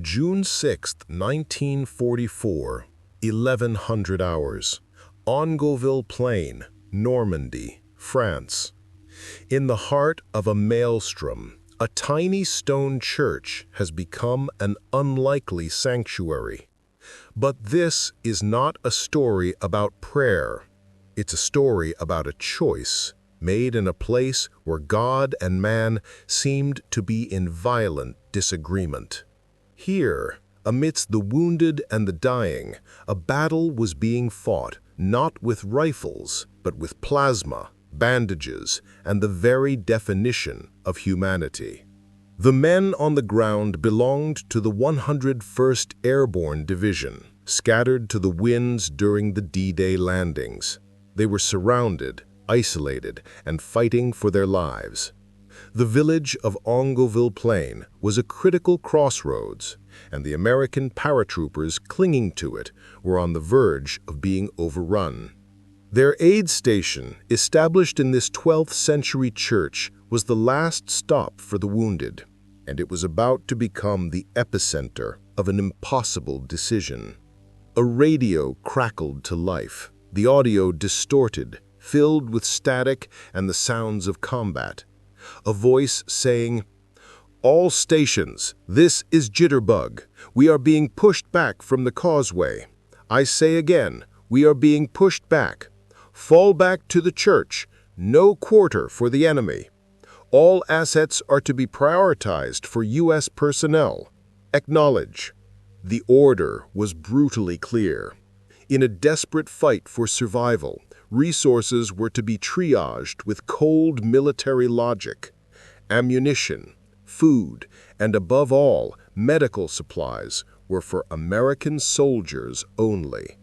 June 6, 1944, 1100 hours. Angoville-au-Plain, Normandy, France. In the heart of a maelstrom, a tiny stone church has become an unlikely sanctuary. But this is not a story about prayer. It's a story about a choice made in a place where God and man seemed to be in violent disagreement. Here, amidst the wounded and the dying, a battle was being fought not with rifles, but with plasma, bandages, and the very definition of humanity. The men on the ground belonged to the 101st Airborne Division, scattered to the winds during the D-Day landings. They were surrounded, isolated, and fighting for their lives. The village of Angoville-au-Plain was a critical crossroads, and the American paratroopers clinging to it were on the verge of being overrun. Their aid station, established in this 12th century church, was the last stop for the wounded, and it was about to become the epicenter of an impossible decision. A radio crackled to life, the audio distorted, filled with static and the sounds of combat. A voice saying, "All stations, this is Jitterbug. We are being pushed back from the causeway. I say again, we are being pushed back. Fall back to the church. No quarter for the enemy. All assets are to be prioritized for U.S. personnel. Acknowledge." The order was brutally clear. In a desperate fight for survival, resources were to be triaged with cold military logic. Ammunition, food, and above all, medical supplies were for American soldiers only.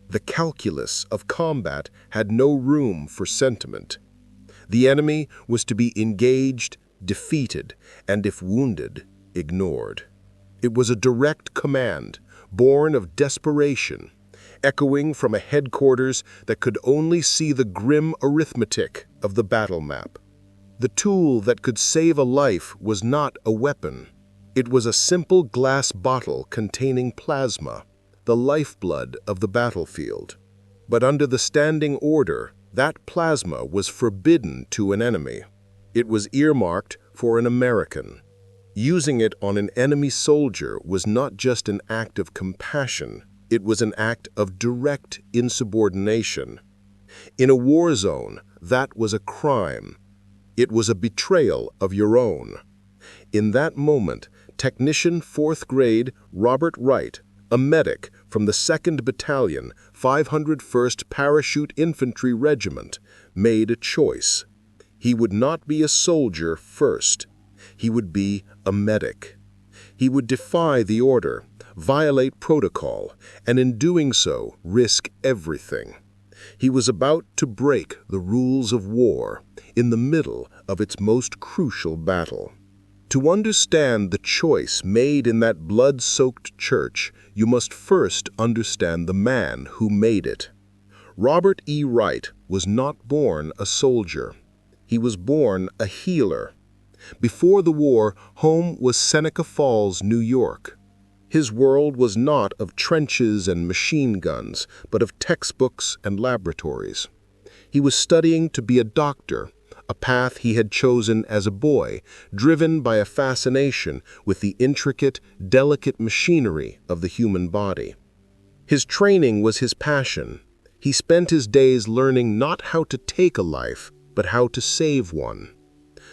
The calculus of combat had no room for sentiment. The enemy was to be engaged, defeated, and if wounded, ignored. It was a direct command, born of desperation, echoing from a headquarters that could only see the grim arithmetic of the battle map. The tool that could save a life was not a weapon. It was a simple glass bottle containing plasma, the lifeblood of the battlefield. But under the standing order, that plasma was forbidden to an enemy. It was earmarked for an American. Using it on an enemy soldier was not just an act of compassion, it was an act of direct insubordination. In a war zone, that was a crime. It was a betrayal of your own. In that moment, Technician 4th Grade Robert Wright, a medic from the 2nd Battalion, 501st Parachute Infantry Regiment, made a choice. He would not be a soldier first. He would be a medic. He would defy the order, violate protocol, and in doing so, risk everything. He was about to break the rules of war in the middle of its most crucial battle. To understand the choice made in that blood-soaked church, you must first understand the man who made it. Robert E. Wright was not born a soldier. He was born a healer. Before the war, home was Seneca Falls, New York. His world was not of trenches and machine guns, but of textbooks and laboratories. He was studying to be a doctor, a path he had chosen as a boy, driven by a fascination with the intricate, delicate machinery of the human body. His training was his passion. He spent his days learning not how to take a life, but how to save one.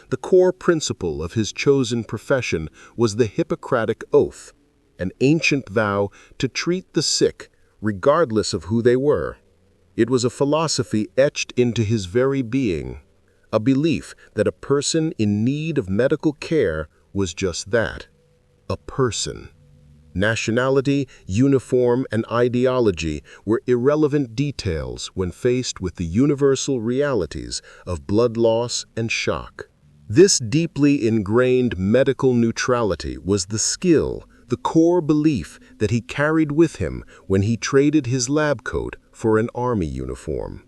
The core principle of his chosen profession was the Hippocratic Oath, an ancient vow to treat the sick, regardless of who they were. It was a philosophy etched into his very being, a belief that a person in need of medical care was just that, a person. Nationality, uniform, and ideology were irrelevant details when faced with the universal realities of blood loss and shock. This deeply ingrained medical neutrality was the skill, the core belief that he carried with him when he traded his lab coat for an army uniform.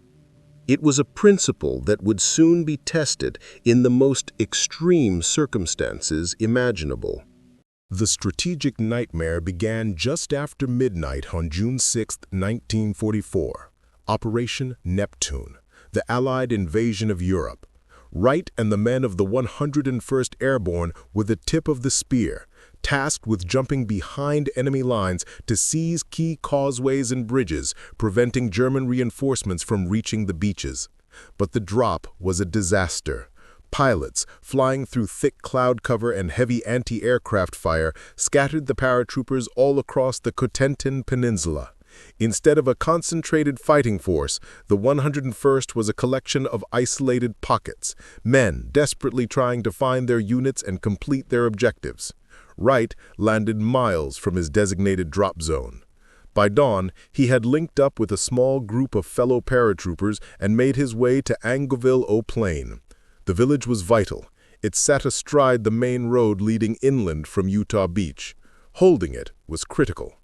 It was a principle that would soon be tested in the most extreme circumstances imaginable. The strategic nightmare began just after midnight on June 6, 1944. Operation Neptune, the Allied invasion of Europe. Wright and the men of the 101st Airborne were the tip of the spear, tasked with jumping behind enemy lines to seize key causeways and bridges, preventing German reinforcements from reaching the beaches. But the drop was a disaster. Pilots, flying through thick cloud cover and heavy anti-aircraft fire, scattered the paratroopers all across the Cotentin Peninsula. Instead of a concentrated fighting force, the 101st was a collection of isolated pockets, men desperately trying to find their units and complete their objectives. Wright landed miles from his designated drop zone. By dawn, he had linked up with a small group of fellow paratroopers and made his way to Angoville-au-Plain. The village was vital. It sat astride the main road leading inland from Utah Beach. Holding it was critical.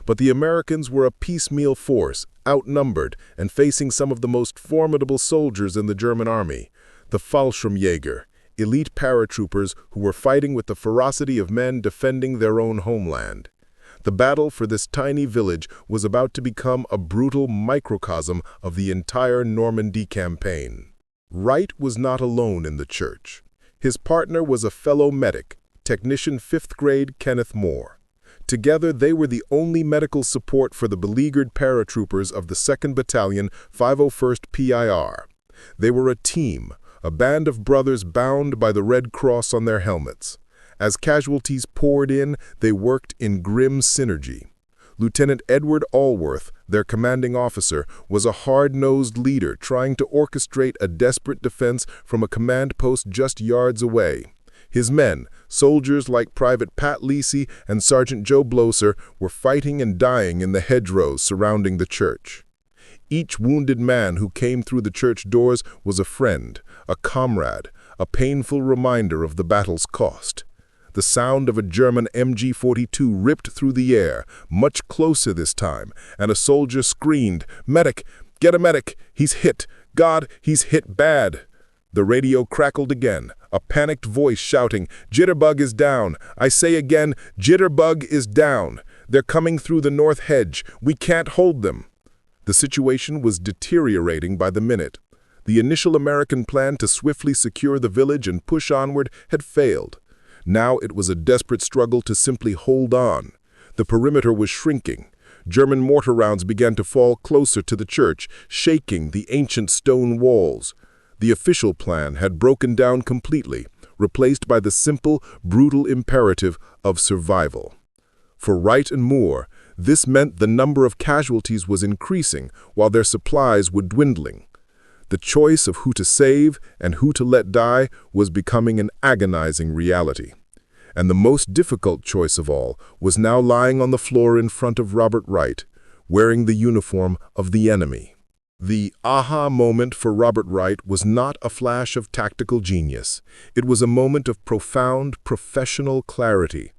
But the Americans were a piecemeal force, outnumbered, and facing some of the most formidable soldiers in the German army, the Fallschirmjäger, elite paratroopers who were fighting with the ferocity of men defending their own homeland. The battle for this tiny village was about to become a brutal microcosm of the entire Normandy campaign. Wright was not alone in the church. His partner was a fellow medic, technician 5th grade Kenneth Moore. Together, they were the only medical support for the beleaguered paratroopers of the 2nd Battalion, 501st PIR. They were a team, a band of brothers bound by the Red Cross on their helmets. As casualties poured in, they worked in grim synergy. Lieutenant Edward Allworth, their commanding officer, was a hard-nosed leader trying to orchestrate a desperate defense from a command post just yards away. His men, soldiers like Private Pat Lisi and Sergeant Joe Bloser, were fighting and dying in the hedgerows surrounding the church. Each wounded man who came through the church doors was a friend, a comrade, a painful reminder of the battle's cost. The sound of a German MG-42 ripped through the air, much closer this time, and a soldier screamed, "Medic! Get a medic! He's hit! God, he's hit bad!" The radio crackled again, a panicked voice shouting, "Jitterbug is down! I say again, Jitterbug is down! They're coming through the north hedge! We can't hold them!" The situation was deteriorating by the minute. The initial American plan to swiftly secure the village and push onward had failed. Now it was a desperate struggle to simply hold on. The perimeter was shrinking. German mortar rounds began to fall closer to the church, shaking the ancient stone walls. The official plan had broken down completely, replaced by the simple, brutal imperative of survival. For Wright and Moore, this meant the number of casualties was increasing while their supplies were dwindling. The choice of who to save and who to let die was becoming an agonizing reality. And the most difficult choice of all was now lying on the floor in front of Robert Wright, wearing the uniform of the enemy. The aha moment for Robert Wright was not a flash of tactical genius. It was a moment of profound professional clarity.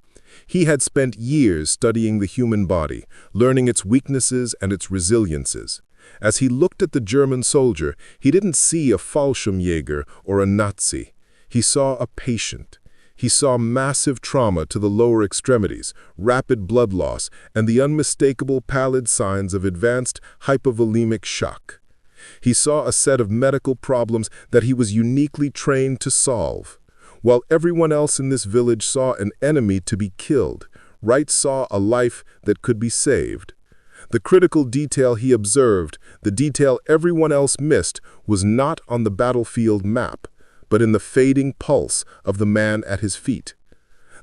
He had spent years studying the human body, learning its weaknesses and its resiliences. As he looked at the German soldier, he didn't see a Fallschirmjäger or a Nazi. He saw a patient. He saw massive trauma to the lower extremities, rapid blood loss, and the unmistakable pallid signs of advanced hypovolemic shock. He saw a set of medical problems that he was uniquely trained to solve. While everyone else in this village saw an enemy to be killed, Wright saw a life that could be saved. The critical detail he observed, the detail everyone else missed, was not on the battlefield map, but in the fading pulse of the man at his feet.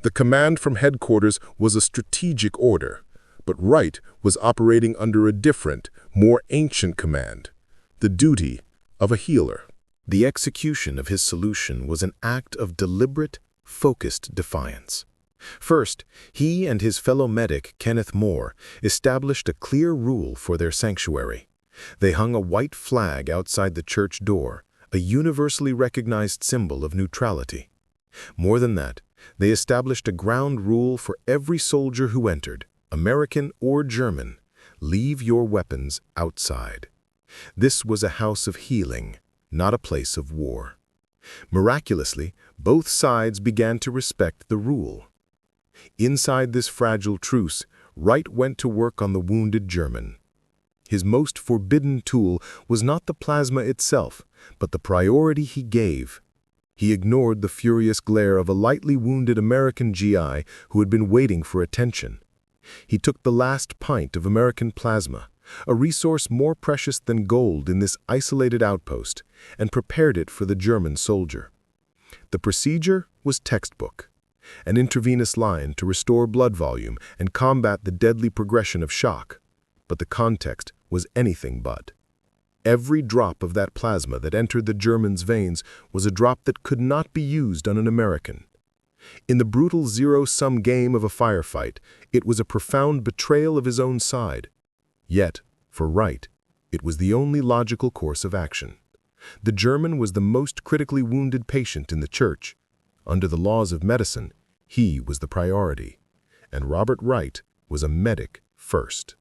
The command from headquarters was a strategic order, but Wright was operating under a different, more ancient command, the duty of a healer. The execution of his solution was an act of deliberate, focused defiance. First, he and his fellow medic, Kenneth Moore, established a clear rule for their sanctuary. They hung a white flag outside the church door, a universally recognized symbol of neutrality. More than that, they established a ground rule for every soldier who entered, American or German: leave your weapons outside. This was a house of healing, not a place of war. Miraculously, both sides began to respect the rule. Inside this fragile truce, Wright went to work on the wounded German. His most forbidden tool was not the plasma itself, but the priority he gave. He ignored the furious glare of a lightly wounded American GI who had been waiting for attention. He took the last pint of American plasma, a resource more precious than gold in this isolated outpost, and prepared it for the German soldier. The procedure was textbook: an intravenous line to restore blood volume and combat the deadly progression of shock. But the context was anything but. Every drop of that plasma that entered the German's veins was a drop that could not be used on an American. In the brutal zero-sum game of a firefight, it was a profound betrayal of his own side. Yet, for Wright, it was the only logical course of action. The German was the most critically wounded patient in the church. Under the laws of medicine, he was the priority, and Robert Wright was a medic first.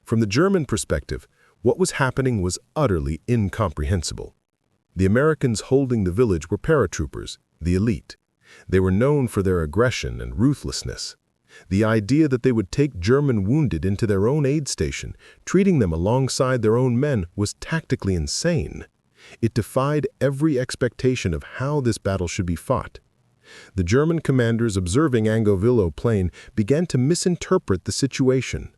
From the German perspective, what was happening was utterly incomprehensible. The Americans holding the village were paratroopers, the elite. They were known for their aggression and ruthlessness. The idea that they would take German wounded into their own aid station, treating them alongside their own men, was tactically insane. It defied every expectation of how this battle should be fought. The German commanders observing Angoville-au-Plain began to misinterpret the situation.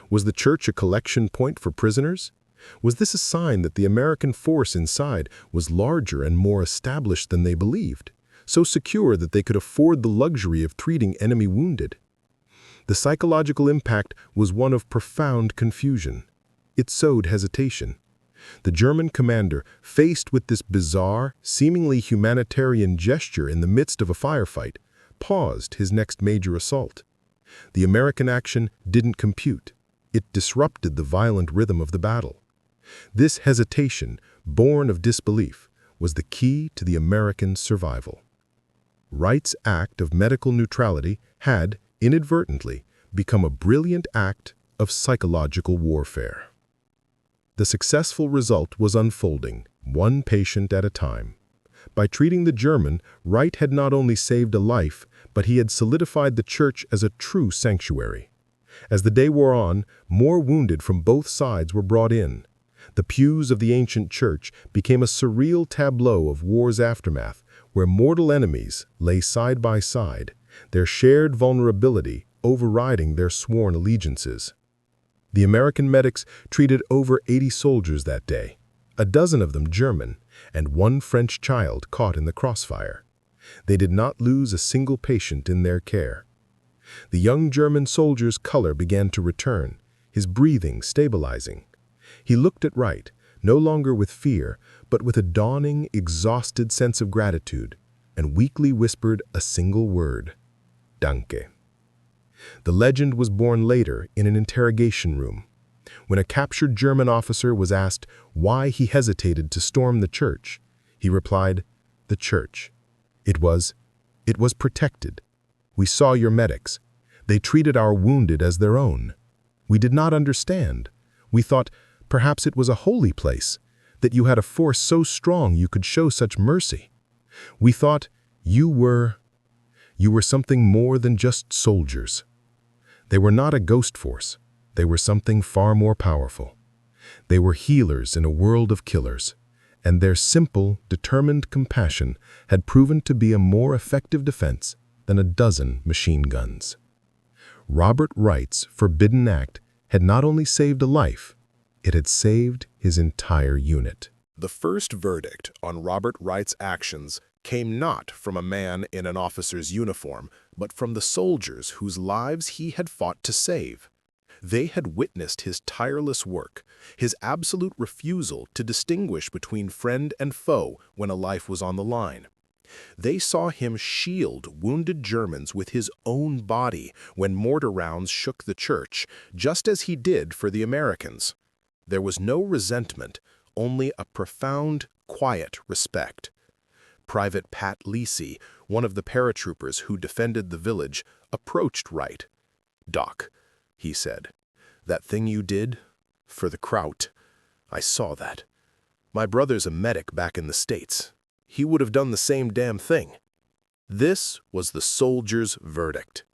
Was the church a collection point for prisoners? Was this a sign that the American force inside was larger and more established than they believed, so secure that they could afford the luxury of treating enemy wounded? The psychological impact was one of profound confusion. It sowed hesitation. The German commander, faced with this bizarre, seemingly humanitarian gesture in the midst of a firefight, paused his next major assault. The American action didn't compute. It disrupted the violent rhythm of the battle. This hesitation, born of disbelief, was the key to the American survival. Wright's act of medical neutrality had, inadvertently, become a brilliant act of psychological warfare. The successful result was unfolding, one patient at a time. By treating the German, Wright had not only saved a life, but he had solidified the church as a true sanctuary. As the day wore on, more wounded from both sides were brought in. The pews of the ancient church became a surreal tableau of war's aftermath, where mortal enemies lay side by side, their shared vulnerability overriding their sworn allegiances. The American medics treated over 80 soldiers that day, a dozen of them German, and one French child caught in the crossfire. They did not lose a single patient in their care. The young German soldier's color began to return, his breathing stabilizing. He looked at Wright, no longer with fear, but with a dawning, exhausted sense of gratitude, and weakly whispered a single word: "Danke." The legend was born later in an interrogation room. When a captured German officer was asked why he hesitated to storm the church, he replied, "The church. It was protected. We saw your medics. They treated our wounded as their own. We did not understand. We thought perhaps it was a holy place, that you had a force so strong you could show such mercy. We thought you were something more than just soldiers." They were not a ghost force. They were something far more powerful. They were healers in a world of killers, and their simple, determined compassion had proven to be a more effective defense than a dozen machine guns. Robert Wright's forbidden act had not only saved a life, it had saved his entire unit. The first verdict on Robert Wright's actions came not from a man in an officer's uniform, but from the soldiers whose lives he had fought to save. They had witnessed his tireless work, his absolute refusal to distinguish between friend and foe when a life was on the line. They saw him shield wounded Germans with his own body when mortar rounds shook the church, just as he did for the Americans. There was no resentment, only a profound, quiet respect. Private Pat Lisi, one of the paratroopers who defended the village, approached Wright. "Doc," he said, "that thing you did for the Kraut, I saw that. My brother's a medic back in the States. He would have done the same damn thing." This was the soldier's verdict.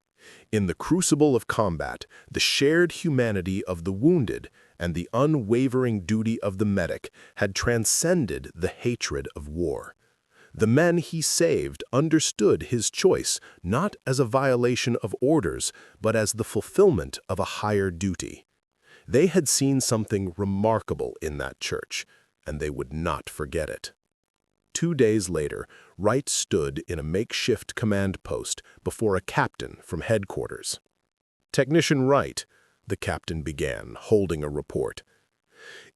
In the crucible of combat, the shared humanity of the wounded and the unwavering duty of the medic had transcended the hatred of war. The men he saved understood his choice not as a violation of orders, but as the fulfillment of a higher duty. They had seen something remarkable in that church, and they would not forget it. 2 days later, Wright stood in a makeshift command post before a captain from headquarters. "Technician Wright," the captain began, holding a report.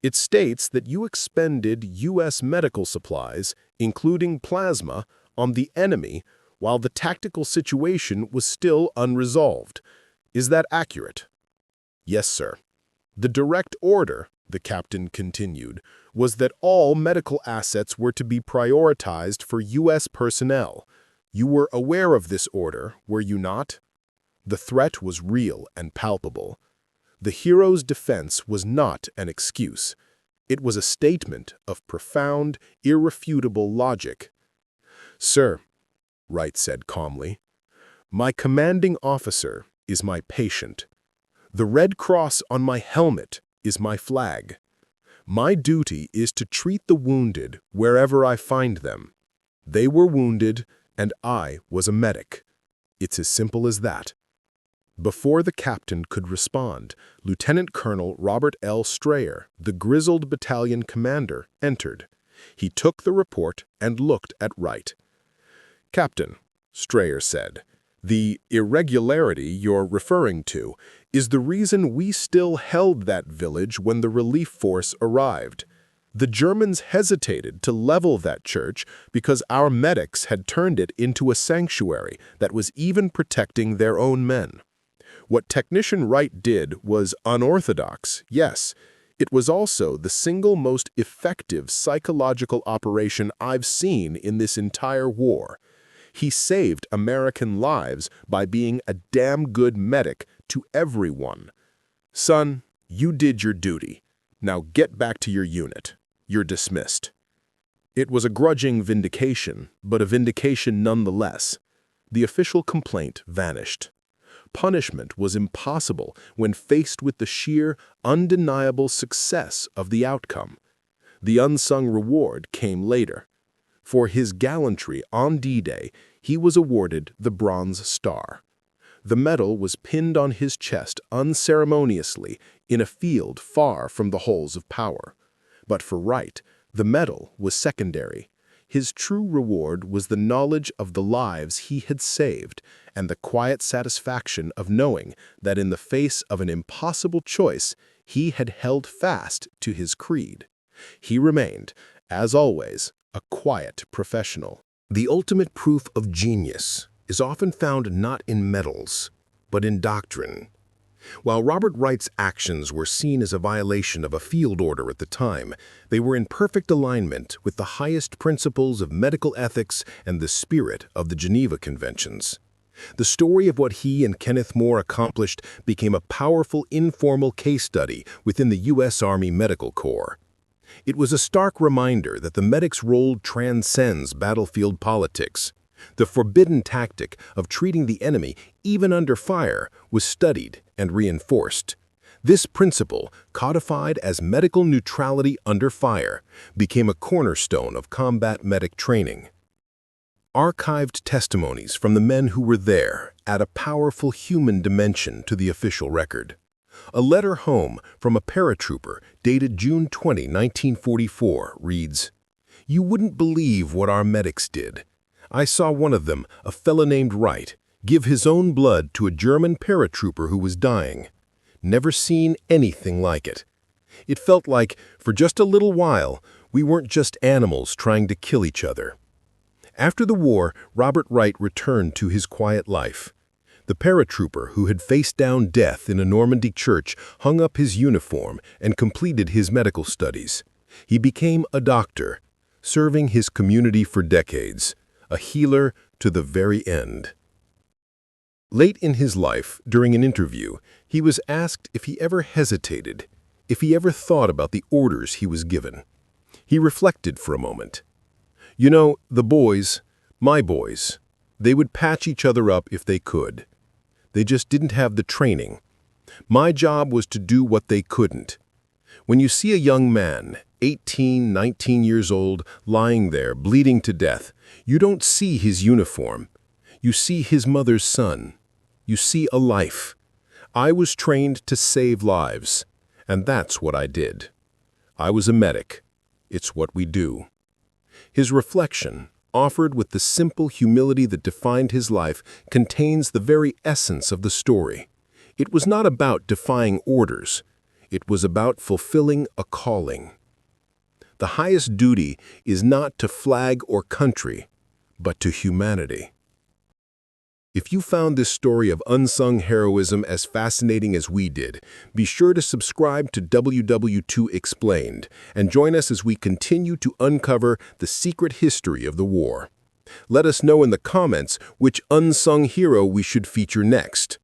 "It states that you expended U.S. medical supplies, including plasma, on the enemy while the tactical situation was still unresolved. Is that accurate?" "Yes, sir." "The direct order," the captain continued, "was that all medical assets were to be prioritized for U.S. personnel. You were aware of this order, were you not?" The threat was real and palpable. The hero's defense was not an excuse. It was a statement of profound, irrefutable logic. "Sir," Wright said calmly, "my commanding officer is my patient. The Red Cross on my helmet is my flag. My duty is to treat the wounded wherever I find them. They were wounded, and I was a medic. It's as simple as that." Before the captain could respond, Lieutenant Colonel Robert L. Strayer, the grizzled battalion commander, entered. He took the report and looked at Wright. "Captain," Strayer said, "the irregularity you're referring to is the reason we still held that village when the relief force arrived. The Germans hesitated to level that church because our medics had turned it into a sanctuary that was even protecting their own men. What Technician Wright did was unorthodox, yes. It was also the single most effective psychological operation I've seen in this entire war. He saved American lives by being a damn good medic to everyone. Son, you did your duty. Now get back to your unit. You're dismissed." It was a grudging vindication, but a vindication nonetheless. The official complaint vanished. Punishment was impossible when faced with the sheer, undeniable success of the outcome. The unsung reward came later. For his gallantry on D-Day, he was awarded the Bronze Star. The medal was pinned on his chest unceremoniously in a field far from the halls of power. But for Wright, the medal was secondary. His true reward was the knowledge of the lives he had saved and the quiet satisfaction of knowing that in the face of an impossible choice, he had held fast to his creed. He remained, as always, a quiet professional. The ultimate proof of genius is often found not in medals, but in doctrine. While Robert Wright's actions were seen as a violation of a field order at the time, they were in perfect alignment with the highest principles of medical ethics and the spirit of the Geneva Conventions. The story of what he and Kenneth Moore accomplished became a powerful informal case study within the U.S. Army Medical Corps. It was a stark reminder that the medic's role transcends battlefield politics. The forbidden tactic of treating the enemy, even under fire, was studied and reinforced. This principle, codified as medical neutrality under fire, became a cornerstone of combat medic training. Archived testimonies from the men who were there add a powerful human dimension to the official record. A letter home from a paratrooper dated June 20, 1944, reads, "You wouldn't believe what our medics did. I saw one of them, a fella named Wright, give his own blood to a German paratrooper who was dying. Never seen anything like it. It felt like, for just a little while, we weren't just animals trying to kill each other." After the war, Robert Wright returned to his quiet life. The paratrooper who had faced down death in a Normandy church hung up his uniform and completed his medical studies. He became a doctor, serving his community for decades, a healer to the very end. Late in his life, during an interview, he was asked if he ever hesitated, if he ever thought about the orders he was given. He reflected for a moment. "You know, the boys, my boys, they would patch each other up if they could. They just didn't have the training. My job was to do what they couldn't. When you see a young man, 18, 19 years old, lying there, bleeding to death, you don't see his uniform. You see his mother's son. You see a life. I was trained to save lives, and that's what I did. I was a medic. It's what we do. His reflection, offered with the simple humility that defined his life, contains the very essence of the story. It was not about defying orders. It was about fulfilling a calling. The highest duty is not to flag or country, but to humanity. If you found this story of unsung heroism as fascinating as we did, be sure to subscribe to WW2 Explained and join us as we continue to uncover the secret history of the war. Let us know in the comments which unsung hero we should feature next.